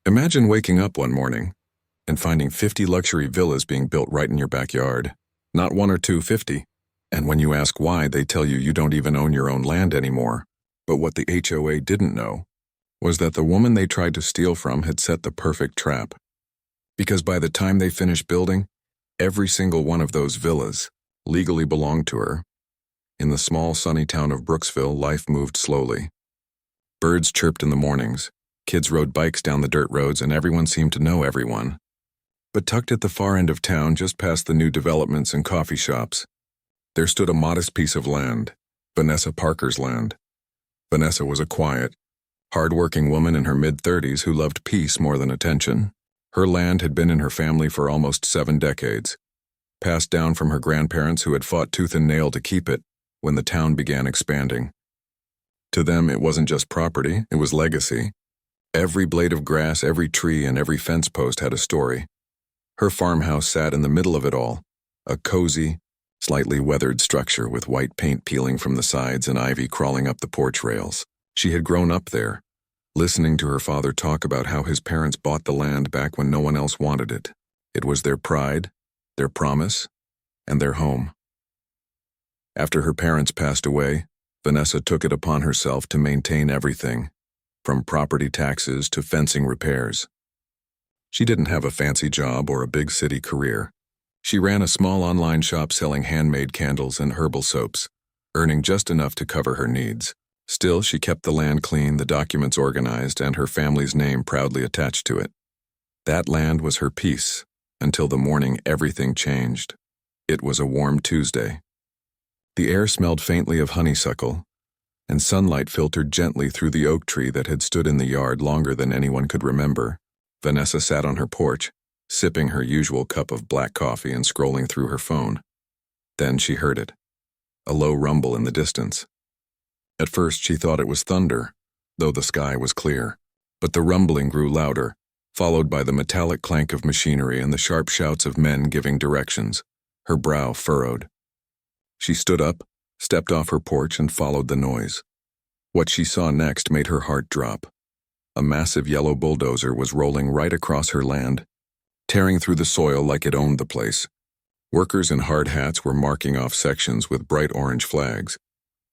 Imagine waking up one morning and finding 50 luxury villas being built right in your backyard. Not one or two, 50. And when you ask why, they tell you don't even own your own land anymore. But what the HOA didn't know was that the woman they tried to steal from had set the perfect trap. Because by the time they finished building, every single one of those villas legally belonged to her. In the small, sunny town of Brooksville, life moved slowly. Birds chirped in the mornings, kids rode bikes down the dirt roads, and everyone seemed to know everyone. But tucked at the far end of town, just past the new developments and coffee shops, there stood a modest piece of land, Vanessa Parker's land. Vanessa was a quiet, hard-working woman in her mid-30s who loved peace more than attention. Her land had been in her family for almost 7 decades, passed down from her grandparents who had fought tooth and nail to keep it when the town began expanding. To them, it wasn't just property, it was legacy. Every blade of grass, every tree, and every fence post had a story. Her farmhouse sat in the middle of it all, a cozy, slightly weathered structure with white paint peeling from the sides and ivy crawling up the porch rails. She had grown up there, listening to her father talk about how his parents bought the land back when no one else wanted it. It was their pride, their promise, and their home. After her parents passed away, Vanessa took it upon herself to maintain everything, from property taxes to fencing repairs. She didn't have a fancy job or a big city career. She ran a small online shop selling handmade candles and herbal soaps, earning just enough to cover her needs. Still, she kept the land clean, the documents organized, and her family's name proudly attached to it. That land was her peace, until the morning everything changed. It was a warm Tuesday. The air smelled faintly of honeysuckle, and sunlight filtered gently through the oak tree that had stood in the yard longer than anyone could remember. Vanessa sat on her porch, sipping her usual cup of black coffee and scrolling through her phone. Then she heard it, a low rumble in the distance. At first she thought it was thunder, though the sky was clear. But the rumbling grew louder, followed by the metallic clank of machinery and the sharp shouts of men giving directions. Her brow furrowed. She stood up, stepped off her porch, and followed the noise. What she saw next made her heart drop. A massive yellow bulldozer was rolling right across her land, tearing through the soil like it owned the place. Workers in hard hats were marking off sections with bright orange flags,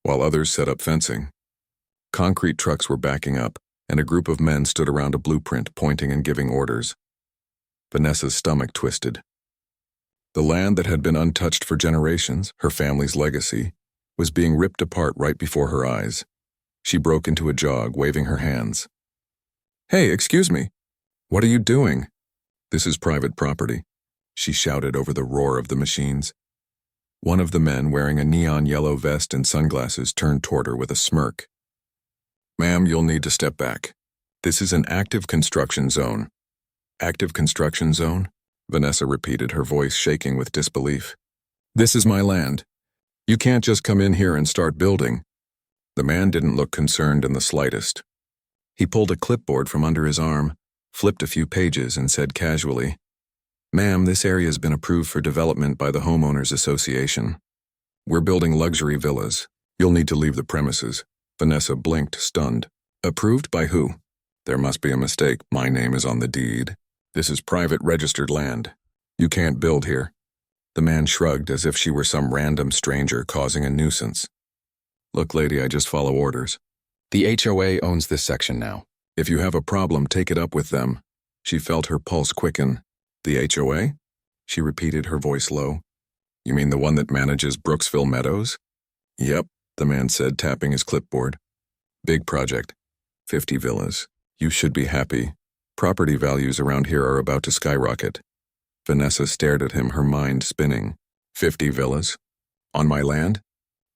while others set up fencing. Concrete trucks were backing up, and a group of men stood around a blueprint, pointing and giving orders. Vanessa's stomach twisted. The land that had been untouched for generations, her family's legacy, was being ripped apart right before her eyes. She broke into a jog, waving her hands. "Hey, excuse me. What are you doing?" "This is private property," she shouted over the roar of the machines. One of the men, wearing a neon yellow vest and sunglasses, turned toward her with a smirk. "Ma'am, you'll need to step back. This is an active construction zone." "Active construction zone?" Vanessa repeated, her voice shaking with disbelief. "This is my land. You can't just come in here and start building." The man didn't look concerned in the slightest. He pulled a clipboard from under his arm, flipped a few pages, and said casually, "Ma'am, this area has been approved for development by the Homeowners Association. We're building luxury villas. You'll need to leave the premises." Vanessa blinked, stunned. "Approved by who?" "There must be a mistake. My name is on the deed. This is private registered land. You can't build here." The man shrugged as if she were some random stranger causing a nuisance. "Look, lady, I just follow orders. The HOA owns this section now. If you have a problem, take it up with them." She felt her pulse quicken. "The HOA?" She repeated, her voice low. "You mean the one that manages Brooksville Meadows?" "Yep," the man said, tapping his clipboard. "Big project. 50 villas. You should be happy. Property values around here are about to skyrocket." Vanessa stared at him, her mind spinning. 50 villas? On my land?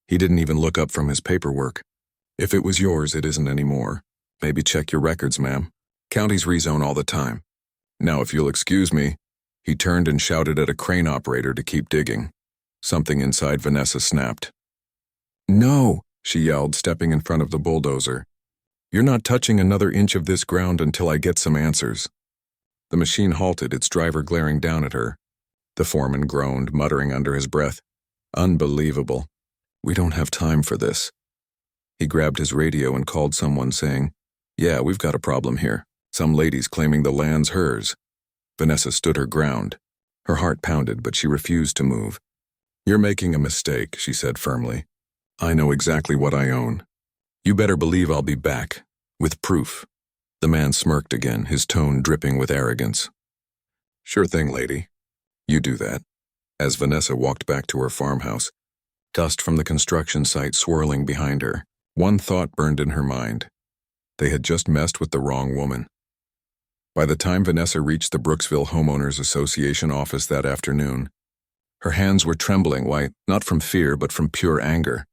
He didn't even look up from his paperwork. "If it was yours, it isn't anymore. Maybe check your records, ma'am. Counties rezone all the time. Now, if you'll excuse me." He turned and shouted at a crane operator to keep digging. Something inside Vanessa snapped. "No," she yelled, stepping in front of the bulldozer. "You're not touching another inch of this ground until I get some answers." The machine halted, its driver glaring down at her. The foreman groaned, muttering under his breath, "Unbelievable. We don't have time for this." He grabbed his radio and called someone, saying, "Yeah, we've got a problem here. Some ladies claiming the land's hers. Vanessa stood her ground. Her heart pounded, but she refused to move. "You're making a mistake," she said firmly. "I know exactly what I own. You better believe I'll be back, with proof." The man smirked again, his tone dripping with arrogance. "Sure thing, lady. You do that." As Vanessa walked back to her farmhouse, dust from the construction site swirling behind her, one thought burned in her mind. They had just messed with the wrong woman. By the time Vanessa reached the Brooksville Homeowners Association office that afternoon, her hands were trembling, why, not from fear, but from pure anger.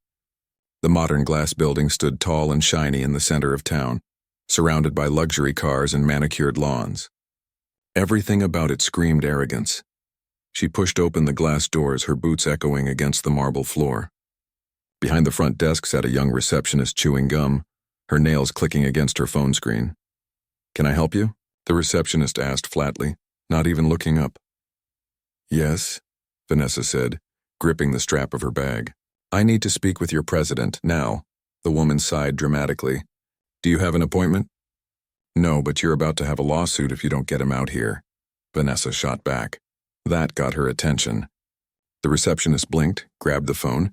The modern glass building stood tall and shiny in the center of town, surrounded by luxury cars and manicured lawns. Everything about it screamed arrogance. She pushed open the glass doors, her boots echoing against the marble floor. Behind the front desk sat a young receptionist chewing gum, her nails clicking against her phone screen. "Can I help you?" the receptionist asked flatly, not even looking up. "Yes," Vanessa said, gripping the strap of her bag. "I need to speak with your president, now." The woman sighed dramatically. "Do you have an appointment?" "No, but you're about to have a lawsuit if you don't get him out here," Vanessa shot back. That got her attention. The receptionist blinked, grabbed the phone,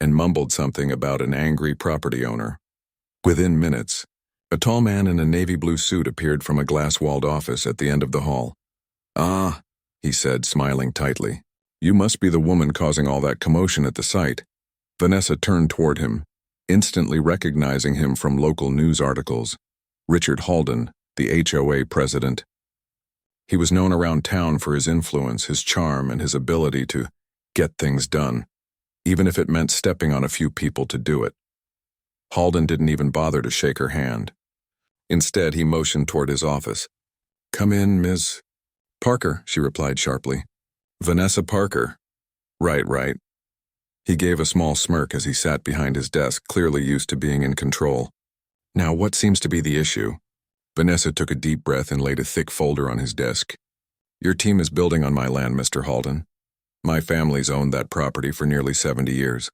and mumbled something about an angry property owner. Within minutes, a tall man in a navy blue suit appeared from a glass-walled office at the end of the hall. "Ah," he said, smiling tightly. "You must be the woman causing all that commotion at the site." Vanessa turned toward him, instantly recognizing him from local news articles. Richard Halden, the HOA president. He was known around town for his influence, his charm, and his ability to get things done, even if it meant stepping on a few people to do it. Halden didn't even bother to shake her hand. Instead, he motioned toward his office. "Come in, Ms. Parker," she replied sharply. "Vanessa Parker." Right. He gave a small smirk as he sat behind his desk, clearly used to being in control. "Now, what seems to be the issue?" Vanessa took a deep breath and laid a thick folder on his desk. "Your team is building on my land, Mr. Halden. My family's owned that property for nearly 70 years.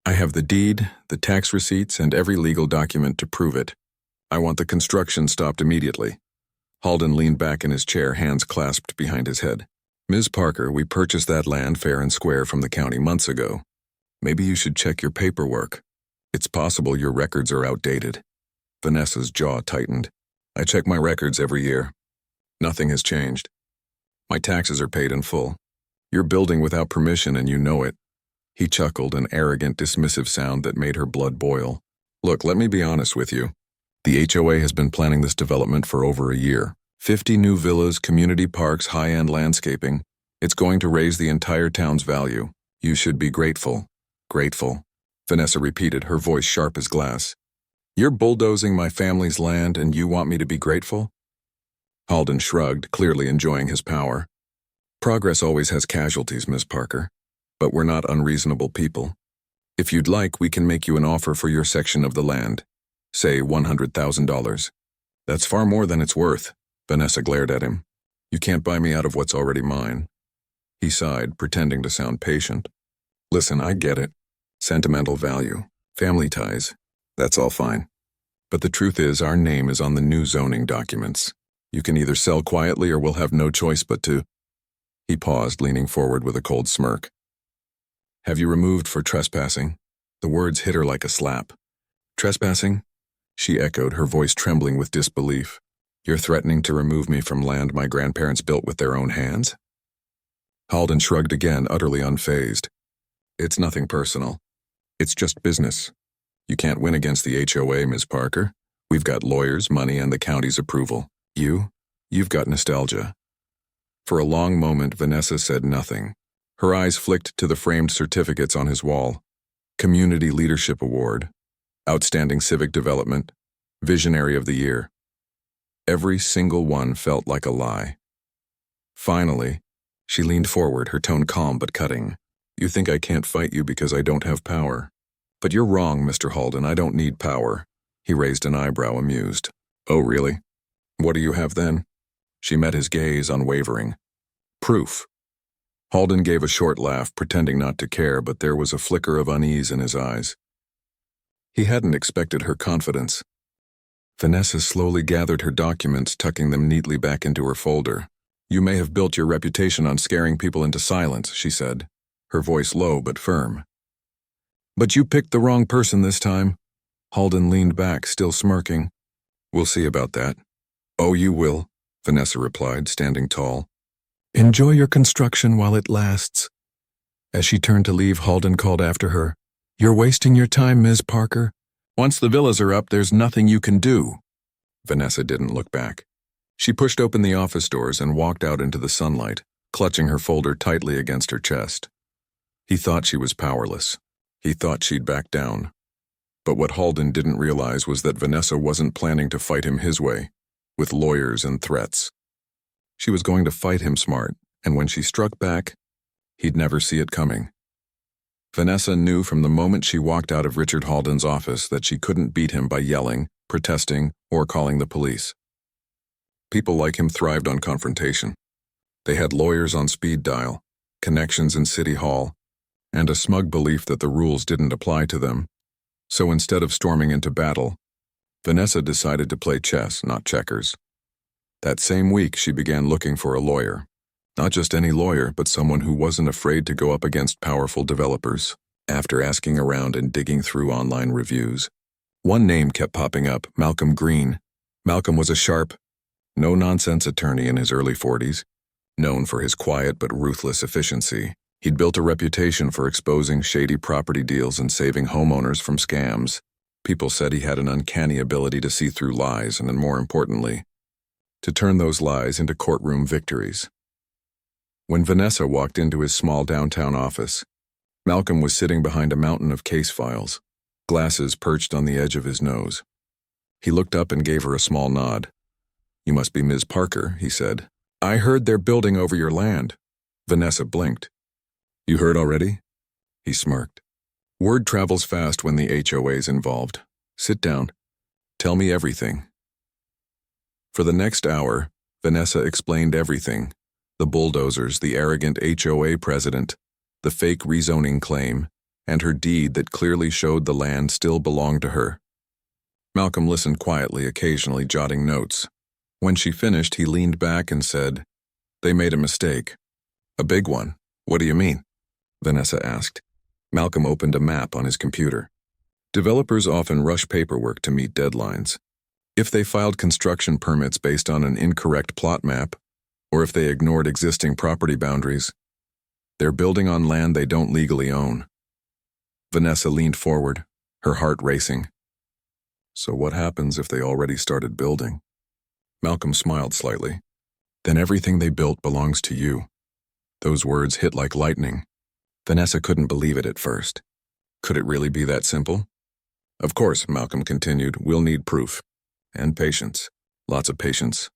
I have the deed, the tax receipts, and every legal document to prove it. I want the construction stopped immediately." Halden leaned back in his chair, hands clasped behind his head. "Ms. Parker, we purchased that land fair and square from the county months ago. Maybe you should check your paperwork. It's possible your records are outdated." Vanessa's jaw tightened. "I check my records every year. Nothing has changed. My taxes are paid in full. You're building without permission and you know it." He chuckled, an arrogant, dismissive sound that made her blood boil. "Look, let me be honest with you. The HOA has been planning this development for over a year. 50 new villas, community parks, high-end landscaping. It's going to raise the entire town's value. You should be grateful." "Grateful," Vanessa repeated, her voice sharp as glass. "You're bulldozing my family's land and you want me to be grateful?" Halden shrugged, clearly enjoying his power. "Progress always has casualties, Miss Parker, but we're not unreasonable people. If you'd like, we can make you an offer for your section of the land. Say $100,000. "That's far more than it's worth," Vanessa glared at him. "You can't buy me out of what's already mine." He sighed, pretending to sound patient. "Listen, I get it. Sentimental value, family ties, that's all fine. But the truth is, our name is on the new zoning documents. You can either sell quietly or we'll have no choice but to—" He paused, leaning forward with a cold smirk. "Have you removed for trespassing?" The words hit her like a slap. "Trespassing?" she echoed, her voice trembling with disbelief. "You're threatening to remove me from land my grandparents built with their own hands?" Halden shrugged again, utterly unfazed. "It's nothing personal. It's just business. You can't win against the HOA, Ms. Parker. We've got lawyers, money, and the county's approval. You've got nostalgia." For a long moment, Vanessa said nothing. Her eyes flicked to the framed certificates on his wall. Community Leadership Award, Outstanding Civic Development, Visionary of the Year. Every single one felt like a lie. Finally, she leaned forward, her tone calm but cutting. "You think I can't fight you because I don't have power. But you're wrong, Mr. Halden, I don't need power." He raised an eyebrow, amused. "Oh, really? What do you have then?" She met his gaze, unwavering. "Proof." Halden gave a short laugh, pretending not to care, but there was a flicker of unease in his eyes. He hadn't expected her confidence. Vanessa slowly gathered her documents, tucking them neatly back into her folder. "You may have built your reputation on scaring people into silence," she said, her voice low but firm. "But you picked the wrong person this time." Halden leaned back, still smirking. "We'll see about that." "Oh, you will," Vanessa replied, standing tall. "Enjoy your construction while it lasts." As she turned to leave, Halden called after her, "You're wasting your time, Ms. Parker. Once the villas are up, there's nothing you can do." Vanessa didn't look back. She pushed open the office doors and walked out into the sunlight, clutching her folder tightly against her chest. He thought she was powerless. He thought she'd back down. But what Halden didn't realize was that Vanessa wasn't planning to fight him his way, with lawyers and threats. She was going to fight him smart, and when she struck back, he'd never see it coming. Vanessa knew from the moment she walked out of Richard Halden's office that she couldn't beat him by yelling, protesting, or calling the police. People like him thrived on confrontation. They had lawyers on speed dial, connections in City Hall, and a smug belief that the rules didn't apply to them. So instead of storming into battle, Vanessa decided to play chess, not checkers. That same week, she began looking for a lawyer. Not just any lawyer, but someone who wasn't afraid to go up against powerful developers. After asking around and digging through online reviews, one name kept popping up: Malcolm Green. Malcolm was a sharp, no-nonsense attorney in his early 40s, known for his quiet but ruthless efficiency. He'd built a reputation for exposing shady property deals and saving homeowners from scams. People said he had an uncanny ability to see through lies and, more importantly, to turn those lies into courtroom victories. When Vanessa walked into his small downtown office, Malcolm was sitting behind a mountain of case files, glasses perched on the edge of his nose. He looked up and gave her a small nod. "You must be Ms. Parker," he said. "I heard they're building over your land." Vanessa blinked. "You heard already?" He smirked. "Word travels fast when the HOA's involved. Sit down. Tell me everything." For the next hour, Vanessa explained everything: the bulldozers, the arrogant HOA president, the fake rezoning claim, and her deed that clearly showed the land still belonged to her. Malcolm listened quietly, occasionally jotting notes. When she finished, he leaned back and said, "They made a mistake." "A big one. What do you mean?" Vanessa asked. Malcolm opened a map on his computer. Developers often rush paperwork to meet deadlines. If they filed construction permits based on an incorrect plot map, or if they ignored existing property boundaries, they're building on land they don't legally own. Vanessa leaned forward, her heart racing. "So what happens if they already started building?" Malcolm smiled slightly. "Then everything they built belongs to you." Those words hit like lightning. Vanessa couldn't believe it at first. Could it really be that simple? "Of course," Malcolm continued, "we'll need proof. And patience. Lots of patience."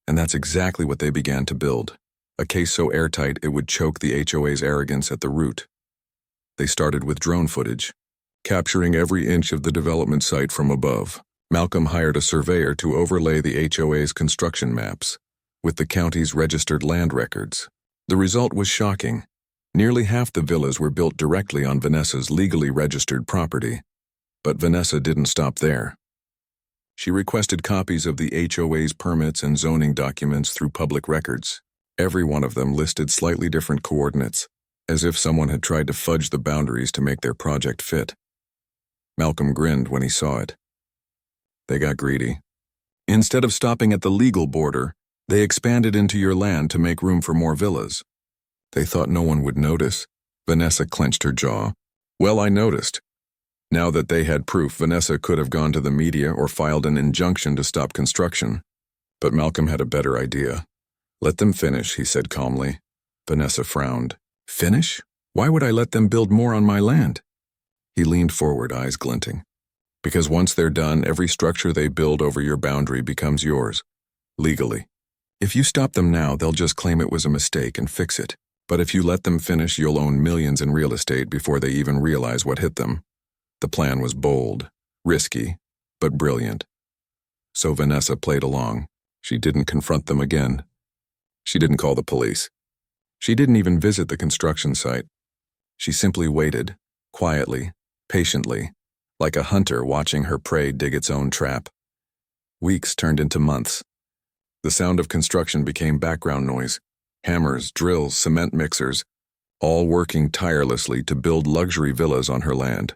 And that's exactly what they began to build. A case so airtight it would choke the HOA's arrogance at the root. They started with drone footage, capturing every inch of the development site from above. Malcolm hired a surveyor to overlay the HOA's construction maps with the county's registered land records. The result was shocking. Nearly half the villas were built directly on Vanessa's legally registered property. But Vanessa didn't stop there. She requested copies of the HOA's permits and zoning documents through public records. Every one of them listed slightly different coordinates, as if someone had tried to fudge the boundaries to make their project fit. Malcolm grinned when he saw it. They got greedy. Instead of stopping at the legal border, they expanded into your land to make room for more villas. They thought no one would notice. Vanessa clenched her jaw. "Well, I noticed." Now that they had proof, Vanessa could have gone to the media or filed an injunction to stop construction. But Malcolm had a better idea. "Let them finish," he said calmly. Vanessa frowned. "Finish? Why would I let them build more on my land?" He leaned forward, eyes glinting. "Because once they're done, every structure they build over your boundary becomes yours, legally. If you stop them now, they'll just claim it was a mistake and fix it. But if you let them finish, you'll own millions in real estate before they even realize what hit them." The plan was bold, risky, but brilliant. So Vanessa played along. She didn't confront them again. She didn't call the police. She didn't even visit the construction site. She simply waited, quietly, patiently, like a hunter watching her prey dig its own trap. Weeks turned into months. The sound of construction became background noise. Hammers, drills, cement mixers, all working tirelessly to build luxury villas on her land.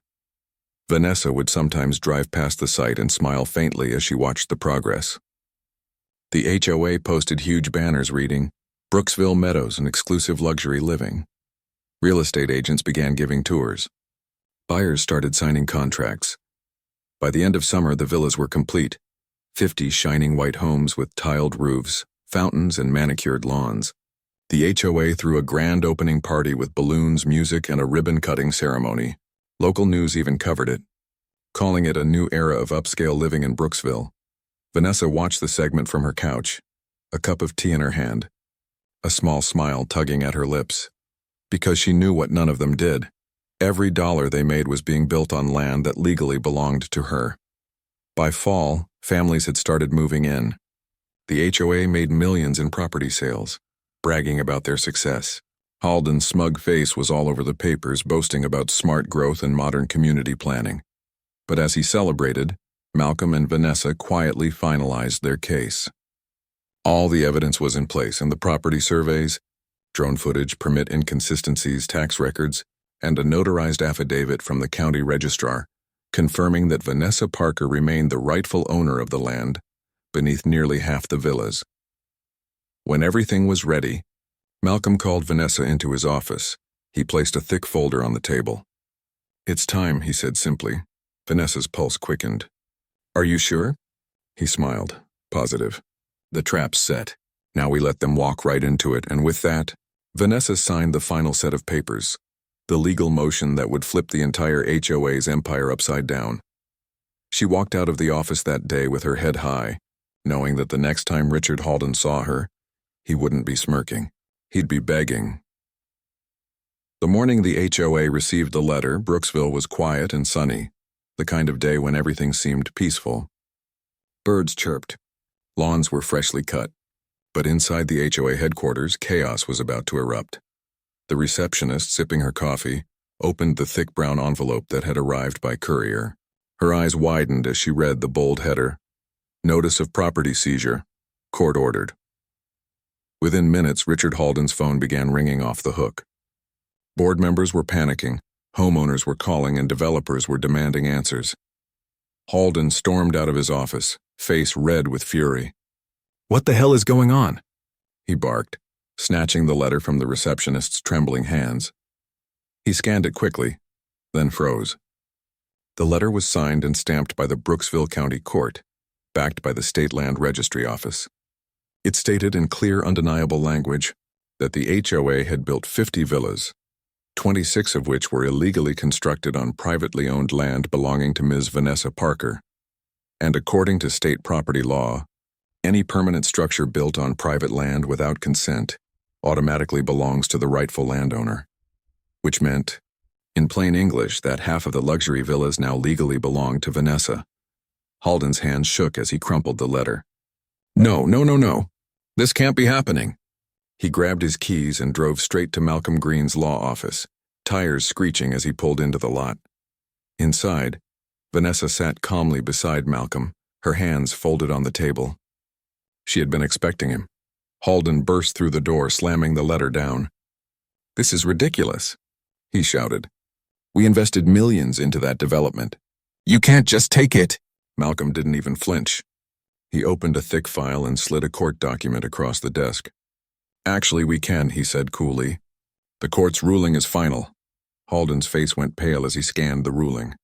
Vanessa would sometimes drive past the site and smile faintly as she watched the progress. The HOA posted huge banners reading, "Brooksville Meadows and exclusive luxury living." Real estate agents began giving tours. Buyers started signing contracts. By the end of summer, the villas were complete. 50 shining white homes with tiled roofs, fountains, and manicured lawns. The HOA threw a grand opening party with balloons, music, and a ribbon-cutting ceremony. Local news even covered it, calling it a new era of upscale living in Brooksville. Vanessa watched the segment from her couch, a cup of tea in her hand, a small smile tugging at her lips, because she knew what none of them did. Every dollar they made was being built on land that legally belonged to her. By fall, families had started moving in. The HOA made millions in property sales, bragging about their success. Halden's smug face was all over the papers, boasting about smart growth and modern community planning. But as he celebrated, Malcolm and Vanessa quietly finalized their case. All the evidence was in place, and the property surveys, drone footage, permit inconsistencies, tax records, and a notarized affidavit from the county registrar, confirming that Vanessa Parker remained the rightful owner of the land beneath nearly half the villas. When everything was ready, Malcolm called Vanessa into his office. He placed a thick folder on the table. "It's time," he said simply. Vanessa's pulse quickened. "Are you sure?" He smiled. "Positive. The trap's set. Now we let them walk right into it," and with that, Vanessa signed the final set of papers, the legal motion that would flip the entire HOA's empire upside down. She walked out of the office that day with her head high, knowing that the next time Richard Halden saw her, he wouldn't be smirking. He'd be begging. The morning the HOA received the letter, Brooksville was quiet and sunny, the kind of day when everything seemed peaceful. Birds chirped. Lawns were freshly cut. But inside the HOA headquarters, chaos was about to erupt. The receptionist, sipping her coffee, opened the thick brown envelope that had arrived by courier. Her eyes widened as she read the bold header, "Notice of property seizure. Court ordered." Within minutes, Richard Halden's phone began ringing off the hook. Board members were panicking, homeowners were calling, and developers were demanding answers. Halden stormed out of his office, face red with fury. "What the hell is going on?" he barked, snatching the letter from the receptionist's trembling hands. He scanned it quickly, then froze. The letter was signed and stamped by the Brooksville County Court, backed by the State Land Registry Office. It stated in clear, undeniable language that the HOA had built 50 villas, 26 of which were illegally constructed on privately owned land belonging to Ms. Vanessa Parker. And according to state property law, any permanent structure built on private land without consent automatically belongs to the rightful landowner. Which meant, in plain English, that half of the luxury villas now legally belonged to Vanessa. Halden's hands shook as he crumpled the letter. "No, no, no, no. This can't be happening." He grabbed his keys and drove straight to Malcolm Green's law office, tires screeching as he pulled into the lot. Inside, Vanessa sat calmly beside Malcolm, her hands folded on the table. She had been expecting him. Halden burst through the door, slamming the letter down. "This is ridiculous," he shouted. "We invested millions into that development. You can't just take it." Malcolm didn't even flinch. He opened a thick file and slid a court document across the desk. "Actually, we can," he said coolly. "The court's ruling is final." Halden's face went pale as he scanned the ruling.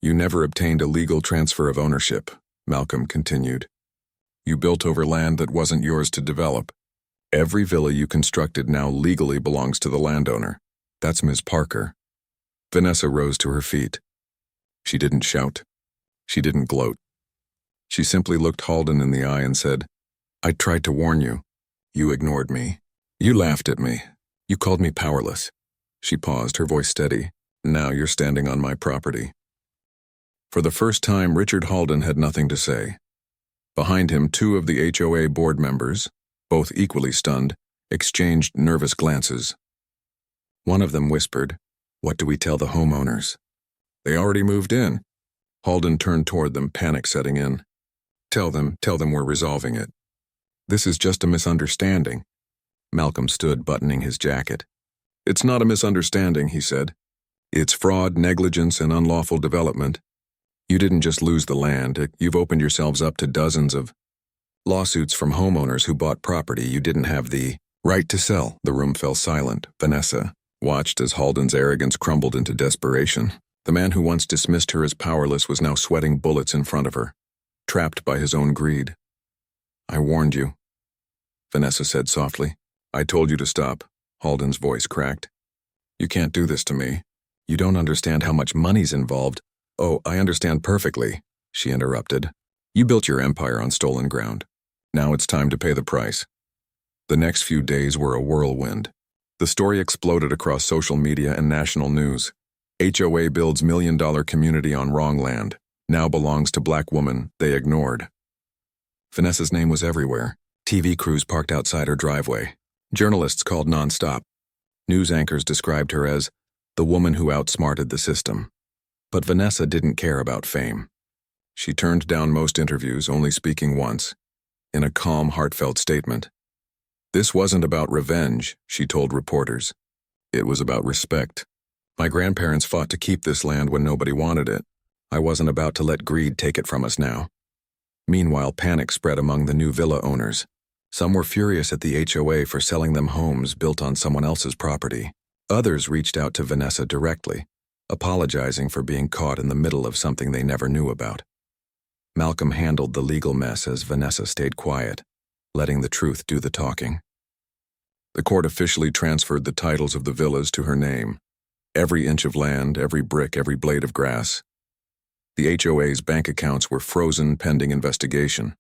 "You never obtained a legal transfer of ownership," Malcolm continued. "You built over land that wasn't yours to develop. Every villa you constructed now legally belongs to the landowner. That's Ms. Parker." Vanessa rose to her feet. She didn't shout. She didn't gloat. She simply looked Halden in the eye and said, "I tried to warn you. You ignored me. You laughed at me. You called me powerless." She paused, her voice steady. "Now you're standing on my property." For the first time, Richard Halden had nothing to say. Behind him, 2 of the HOA board members, both equally stunned, exchanged nervous glances. One of them whispered, "What do we tell the homeowners?" "They already moved in." Halden turned toward them, panic setting in. Tell them we're resolving it. This is just a misunderstanding. Malcolm stood, buttoning his jacket. It's not a misunderstanding, he said. It's fraud, negligence, and unlawful development. You didn't just lose the land, you've opened yourselves up to dozens of lawsuits from homeowners who bought property you didn't have the right to sell. The room fell silent. Vanessa watched as Halden's arrogance crumbled into desperation. The man who once dismissed her as powerless was now sweating bullets in front of her, trapped by his own greed. I warned you, Vanessa said softly. I told you to stop. Halden's voice cracked. You can't do this to me. You don't understand how much money's involved. Oh, I understand perfectly, she interrupted. You built your empire on stolen ground. Now it's time to pay the price. The next few days were a whirlwind. The story exploded across social media and national news. HOA builds $1 million community on wrong land. Now belongs to black woman they ignored. Vanessa's name was everywhere. TV crews parked outside her driveway. Journalists called nonstop. News anchors described her as the woman who outsmarted the system. But Vanessa didn't care about fame. She turned down most interviews, only speaking once, in a calm, heartfelt statement. This wasn't about revenge, she told reporters. It was about respect. My grandparents fought to keep this land when nobody wanted it. I wasn't about to let greed take it from us now. Meanwhile, panic spread among the new villa owners. Some were furious at the HOA for selling them homes built on someone else's property. Others reached out to Vanessa directly, apologizing for being caught in the middle of something they never knew about. Malcolm handled the legal mess as Vanessa stayed quiet, letting the truth do the talking. The court officially transferred the titles of the villas to her name. Every inch of land, every brick, every blade of grass. The HOA's bank accounts were frozen pending investigation.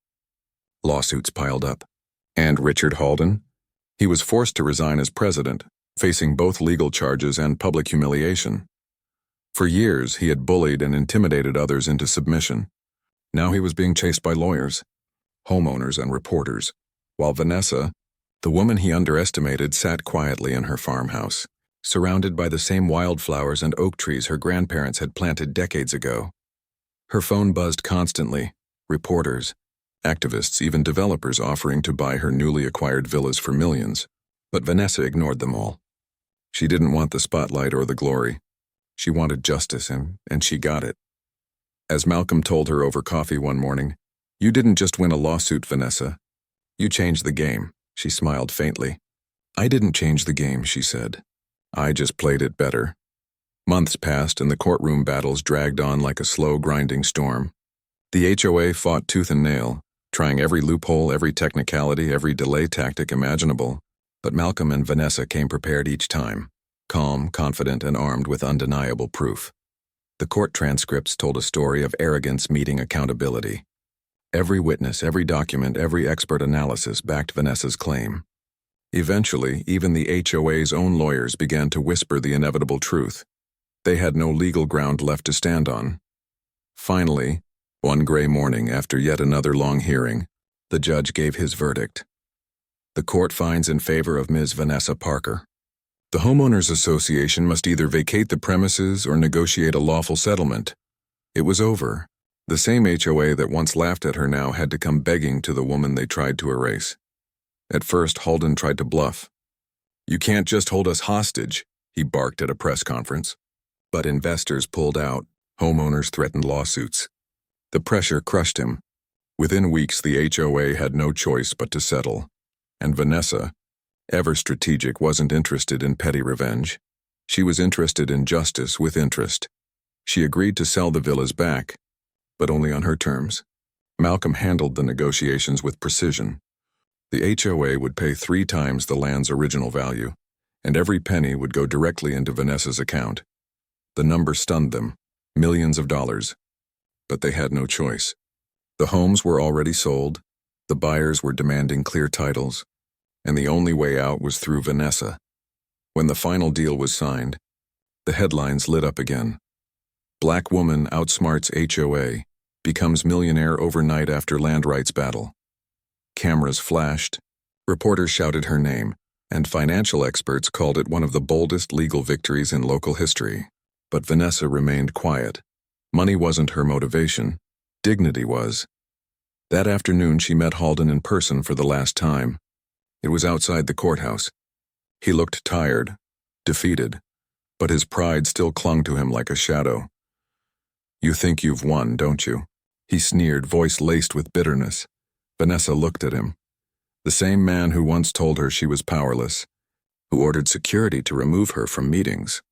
Lawsuits piled up. And Richard Halden? He was forced to resign as president, facing both legal charges and public humiliation. For years, he had bullied and intimidated others into submission. Now he was being chased by lawyers, homeowners, and reporters, while Vanessa, the woman he underestimated, sat quietly in her farmhouse, surrounded by the same wildflowers and oak trees her grandparents had planted decades ago. Her phone buzzed constantly, reporters, activists, even developers offering to buy her newly acquired villas for millions. But Vanessa ignored them all. She didn't want the spotlight or the glory. She wanted justice, and she got it. As Malcolm told her over coffee one morning, "You didn't just win a lawsuit, Vanessa. You changed the game." She smiled faintly. "I didn't change the game," she said. "I just played it better." Months passed and the courtroom battles dragged on like a slow, grinding storm. The HOA fought tooth and nail, trying every loophole, every technicality, every delay tactic imaginable. But Malcolm and Vanessa came prepared each time, calm, confident, and armed with undeniable proof. The court transcripts told a story of arrogance meeting accountability. Every witness, every document, every expert analysis backed Vanessa's claim. Eventually, even the HOA's own lawyers began to whisper the inevitable truth. They had no legal ground left to stand on. Finally, one gray morning after yet another long hearing, the judge gave his verdict. The court finds in favor of Ms. Vanessa Parker. The Homeowners Association must either vacate the premises or negotiate a lawful settlement. It was over. The same HOA that once laughed at her now had to come begging to the woman they tried to erase. At first, Halden tried to bluff. "You can't just hold us hostage," he barked at a press conference. But investors pulled out. Homeowners threatened lawsuits. The pressure crushed him. Within weeks, the HOA had no choice but to settle. And Vanessa, ever strategic, wasn't interested in petty revenge. She was interested in justice with interest. She agreed to sell the villas back, but only on her terms. Malcolm handled the negotiations with precision. The HOA would pay 3 times the land's original value, and every penny would go directly into Vanessa's account. The number stunned them, millions of dollars. But they had no choice. The homes were already sold, the buyers were demanding clear titles, and the only way out was through Vanessa. When the final deal was signed, the headlines lit up again. Black woman outsmarts HOA, becomes millionaire overnight after land rights battle. Cameras flashed, reporters shouted her name, and financial experts called it one of the boldest legal victories in local history. But Vanessa remained quiet. Money wasn't her motivation. Dignity was. That afternoon she met Halden in person for the last time. It was outside the courthouse. He looked tired, defeated, but his pride still clung to him like a shadow. "You think you've won, don't you?" He sneered, voice laced with bitterness. Vanessa looked at him. The same man who once told her she was powerless, who ordered security to remove her from meetings,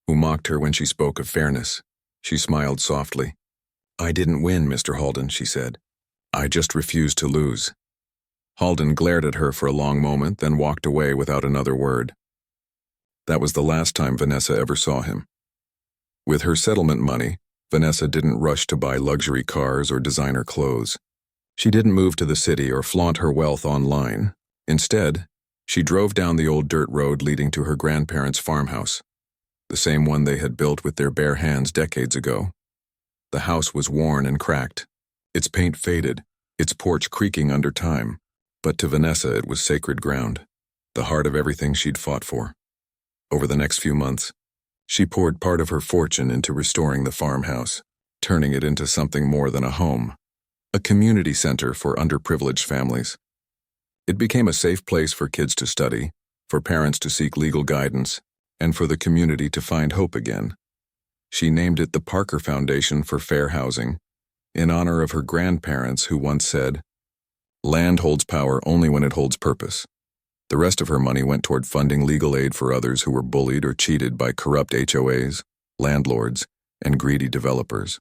who mocked her when she spoke of fairness. She smiled softly. "I didn't win, Mr. Halden," she said. "I just refused to lose." Halden glared at her for a long moment, then walked away without another word. That was the last time Vanessa ever saw him. With her settlement money, Vanessa didn't rush to buy luxury cars or designer clothes. She didn't move to the city or flaunt her wealth online. Instead, she drove down the old dirt road leading to her grandparents' farmhouse, the same one they had built with their bare hands decades ago. The house was worn and cracked, its paint faded, its porch creaking under time, but to Vanessa it was sacred ground, the heart of everything she'd fought for. Over the next few months, she poured part of her fortune into restoring the farmhouse, turning it into something more than a home, a community center for underprivileged families. It became a safe place for kids to study, for parents to seek legal guidance, and for the community to find hope again. She named it the Parker Foundation for Fair Housing, in honor of her grandparents who once said, "Land holds power only when it holds purpose." The rest of her money went toward funding legal aid for others who were bullied or cheated by corrupt HOAs, landlords, and greedy developers.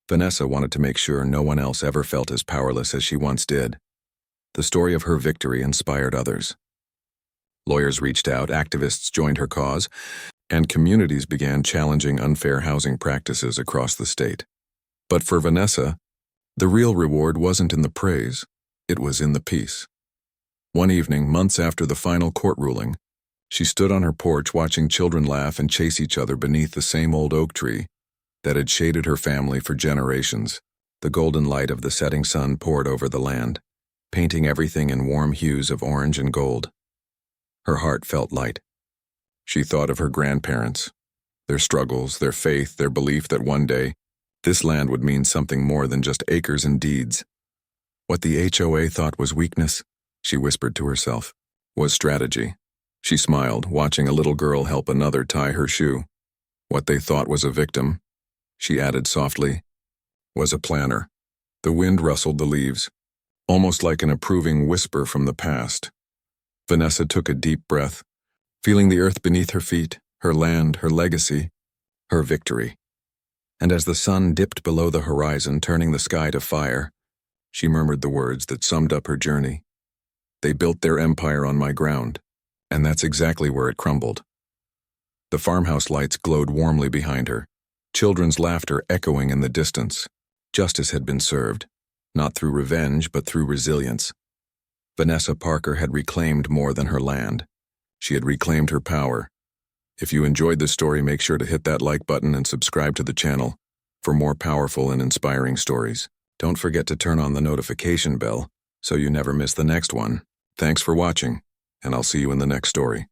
Vanessa wanted to make sure no one else ever felt as powerless as she once did. The story of her victory inspired others. Lawyers reached out, activists joined her cause, and communities began challenging unfair housing practices across the state. But for Vanessa, the real reward wasn't in the praise, it was in the peace. One evening, months after the final court ruling, she stood on her porch watching children laugh and chase each other beneath the same old oak tree that had shaded her family for generations. The golden light of the setting sun poured over the land, painting everything in warm hues of orange and gold. Her heart felt light. She thought of her grandparents, their struggles, their faith, their belief that one day this land would mean something more than just acres and deeds. What the HOA thought was weakness, she whispered to herself, was strategy. She smiled, watching a little girl help another tie her shoe. What they thought was a victim, she added softly, was a planner. The wind rustled the leaves, almost like an approving whisper from the past. Vanessa took a deep breath, feeling the earth beneath her feet, her land, her legacy, her victory. And as the sun dipped below the horizon, turning the sky to fire, she murmured the words that summed up her journey. "They built their empire on my ground, and that's exactly where it crumbled." The farmhouse lights glowed warmly behind her, children's laughter echoing in the distance. Justice had been served, not through revenge but through resilience. Vanessa Parker had reclaimed more than her land. She had reclaimed her power. If you enjoyed this story, make sure to hit that like button and subscribe to the channel for more powerful and inspiring stories. Don't forget to turn on the notification bell so you never miss the next one. Thanks for watching, and I'll see you in the next story.